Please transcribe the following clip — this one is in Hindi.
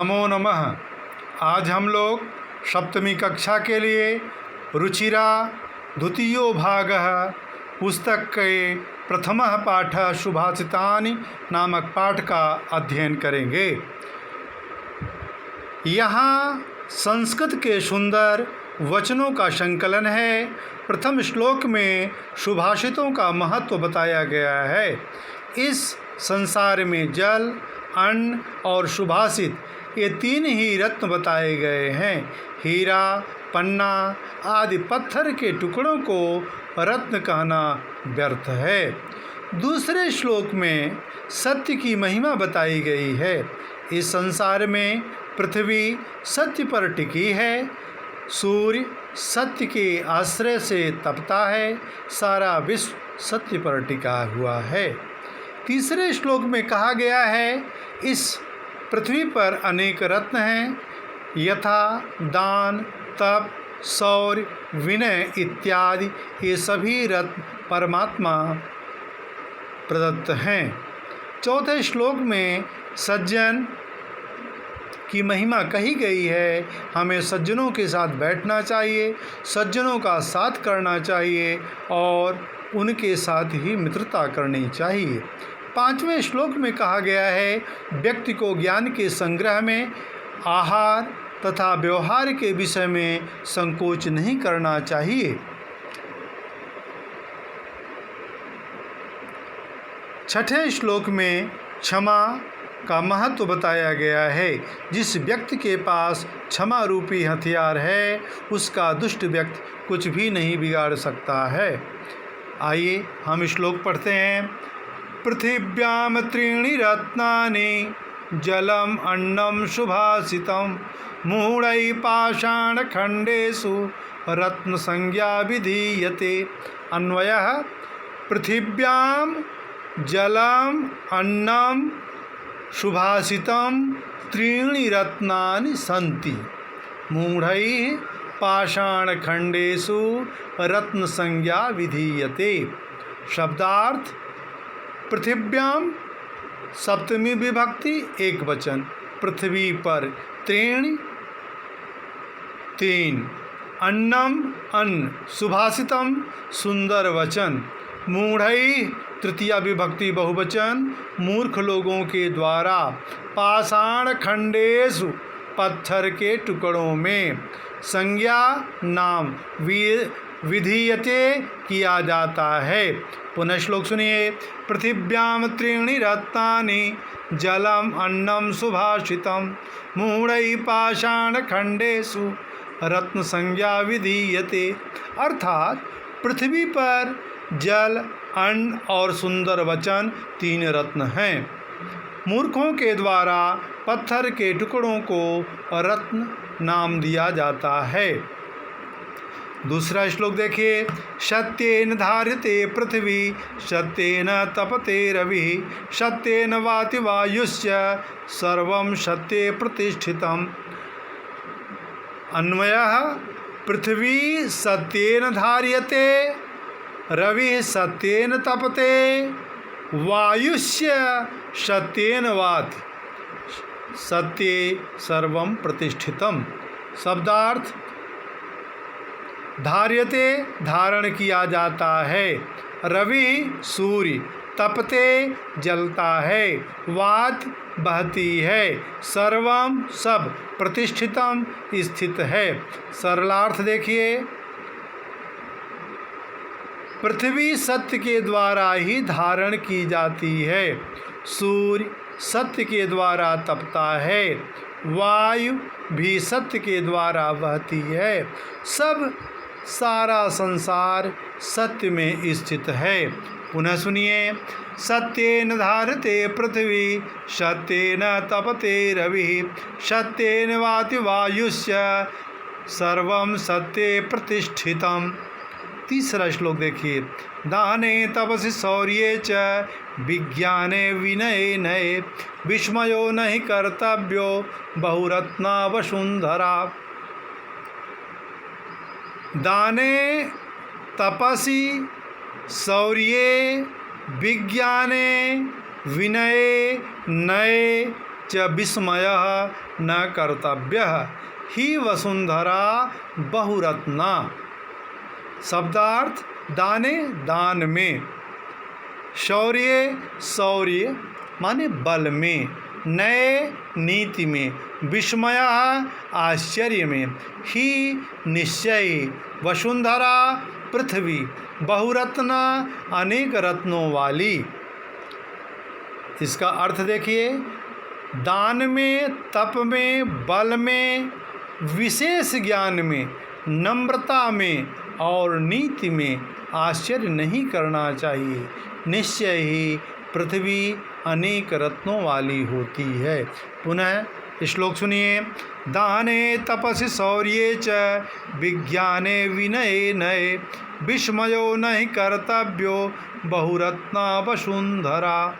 नमो नमः। आज हम लोग सप्तमी कक्षा के लिए रुचिरा द्वितीयो भागः पुस्तक के प्रथमः पाठ सुभाषितानि नामक पाठ का अध्ययन करेंगे। यहाँ संस्कृत के सुंदर वचनों का संकलन है। प्रथम श्लोक में सुभाषितों का महत्व बताया गया है। इस संसार में जल, अन्न और सुभाषित ये तीन ही रत्न बताए गए हैं। हीरा, पन्ना आदि पत्थर के टुकड़ों को रत्न कहना व्यर्थ है। दूसरे श्लोक में सत्य की महिमा बताई गई है। इस संसार में पृथ्वी सत्य पर टिकी है, सूर्य सत्य के आश्रय से तपता है, सारा विश्व सत्य पर टिका हुआ है। तीसरे श्लोक में कहा गया है, इस पृथ्वी पर अनेक रत्न हैं, यथा दान, तप, शौर्य, विनय इत्यादि। ये सभी रत्न परमात्मा प्रदत्त हैं। चौथे श्लोक में सज्जन की महिमा कही गई है। हमें सज्जनों के साथ बैठना चाहिए, सज्जनों का साथ करना चाहिए और उनके साथ ही मित्रता करनी चाहिए। पांचवें श्लोक में कहा गया है, व्यक्ति को ज्ञान के संग्रह में, आहार तथा व्यवहार के विषय में संकोच नहीं करना चाहिए। छठे श्लोक में क्षमा का महत्व बताया गया है। जिस व्यक्ति के पास क्षमा रूपी हथियार है, उसका दुष्ट व्यक्ति कुछ भी नहीं बिगाड़ सकता है। आइए हम श्लोक पढ़ते हैं। पृथिव्याम त्रीणि रत्नानि जलम अन्नम सुभाषितम मूढ़ै पाषाण खंडेषु रत्न संज्ञा विधीयते। अन्वयः पृथिव्याम जलम अन्नम सुभाषितम त्रीणि रत्नानि सन्ति मूढ़ैः पाषाण खंडेषु रत्न संज्ञा विधीयते। शब्दार्थ, पृथिव्याम सप्तमी विभक्ति एक वचन, पृथ्वी पर त्रीणि तीन, अन्नम अन्न, सुभाषितम सुंदर वचन, मूढ़ैः तृतीया विभक्ति बहुवचन, मूर्ख लोगों के द्वारा, पाषाण खंडेषु पत्थर के टुकड़ों में, संज्ञा नाम, विधीयते किया जाता है। पुनः श्लोक सुनिए। पृथिव्याम त्रीणि रत्नानि जलम अन्नम सुभाषितम मूढ़ैः पाषाण खंडेषु रत्न संज्ञा विधीयते। अर्थात पृथ्वी पर जल, अन्न और सुंदर वचन तीन रत्न हैं। मूर्खों के द्वारा पत्थर के टुकड़ों को रत्न नाम दिया जाता है। दूसरा श्लोक देखिए। सत्येन धार्यते पृथ्वी सत्येन तपते रविः सत्येन वाति वायुश्च सर्वं सत्ये प्रतिष्ठितम्। अन्वयः पृथ्वी सत्येन धार्यते, रविः सत्येन तपते, वायुश्च सत्येन वाति, सत्ये सर्वं प्रतिष्ठितम्। शब्दार्थ, धार्यते धारण किया जाता है, रवि सूर्य, तपते जलता है, वात बहती है, सर्वम सब, प्रतिष्ठितम स्थित है। सरलार्थ देखिए। पृथ्वी सत्य के द्वारा ही धारण की जाती है, सूर्य सत्य के द्वारा तपता है, वायु भी सत्य के द्वारा बहती है, सब सारा संसार सत्य में स्थित है। पुनः सुनिए। सत्येन धारते पृथ्वी सत्येन तपते रविः सत्येन वाति वायुश्च सर्वं सत्ये प्रतिष्ठितम्। तीसरा श्लोक देखिए। दाने तपसि शौर्ये च विज्ञाने विनये नये विस्मयो नहि कर्तव्यो बहुरत्ना वसुंधरा। दाने तपसि शौर्ये विज्ञाने विनये नये च विस्मयः न कर्तव्यः ही वसुंधरा बहुरत्ना। शब्दार्थ दाने दान में, शौर्य शौर्य माने बल में, नए नीति में, विस्मय आश्चर्य में, ही निश्चय, वसुंधरा पृथ्वी, बहुरत्ना अनेक रत्नों वाली। इसका अर्थ देखिए, दान में, तप में, बल में, विशेष ज्ञान में, नम्रता में और नीति में आश्चर्य नहीं करना चाहिए। निश्चय ही पृथ्वी अनेक रत्नों वाली होती है। पुनः श्लोक सुनिए। दाने तपसि शौर्ये च विज्ञाने विनये नये विस्मयो नहि कर्तव्यो बहुरत्ना वसुंधरा।